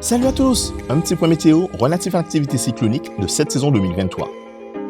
Salut à tous! Un petit point météo relatif à l'activité cyclonique de cette saison 2023.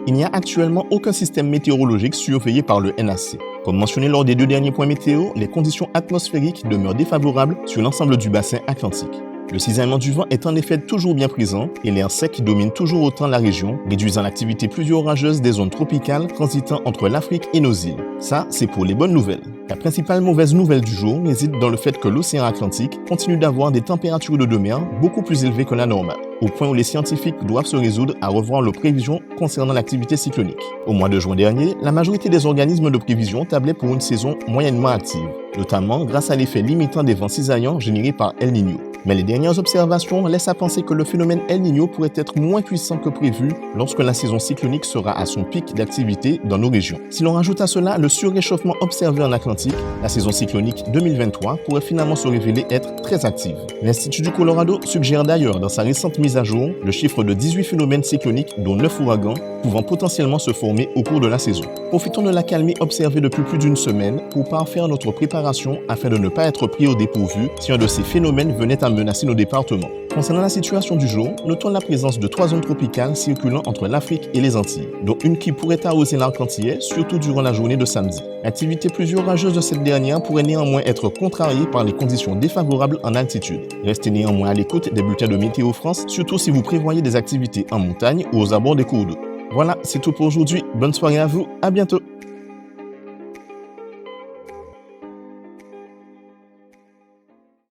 Il n'y a actuellement aucun système météorologique surveillé par le NAC. Comme mentionné lors des 2 derniers points météo, les conditions atmosphériques demeurent défavorables sur l'ensemble du bassin atlantique. Le cisaillement du vent est en effet toujours bien présent et l'air sec domine toujours autant la région, réduisant l'activité pluvio-orageuse des zones tropicales transitant entre l'Afrique et nos îles. Ça, c'est pour les bonnes nouvelles. La principale mauvaise nouvelle du jour réside dans le fait que l'océan Atlantique continue d'avoir des températures de mer beaucoup plus élevées que la normale, au point où les scientifiques doivent se résoudre à revoir leurs prévisions concernant l'activité cyclonique. Au mois de juin dernier, la majorité des organismes de prévision tablaient pour une saison moyennement active, notamment grâce à l'effet limitant des vents cisaillants générés par El Niño. Mais les dernières observations laissent à penser que le phénomène El Niño pourrait être moins puissant que prévu lorsque la saison cyclonique sera à son pic d'activité dans nos régions. Si l'on rajoute à cela le surréchauffement observé en Atlantique, la saison cyclonique 2023 pourrait finalement se révéler être très active. L'Institut du Colorado suggère d'ailleurs dans sa récente mise à jour le chiffre de 18 phénomènes cycloniques dont 9 ouragans pouvant potentiellement se former au cours de la saison. Profitons de la calmie observée depuis plus d'une semaine pour parfaire notre préparation afin de ne pas être pris au dépourvu si un de ces phénomènes venait à menacer nos départements. Concernant la situation du jour, notons la présence de 3 zones tropicales circulant entre l'Afrique et les Antilles, dont une qui pourrait arroser l'arc antillais, surtout durant la journée de samedi. L'activité pluvio-orageuse de cette dernière pourrait néanmoins être contrariée par les conditions défavorables en altitude. Restez néanmoins à l'écoute des bulletins de Météo France, surtout si vous prévoyez des activités en montagne ou aux abords des cours d'eau. Voilà, c'est tout pour aujourd'hui. Bonne soirée à vous, à bientôt!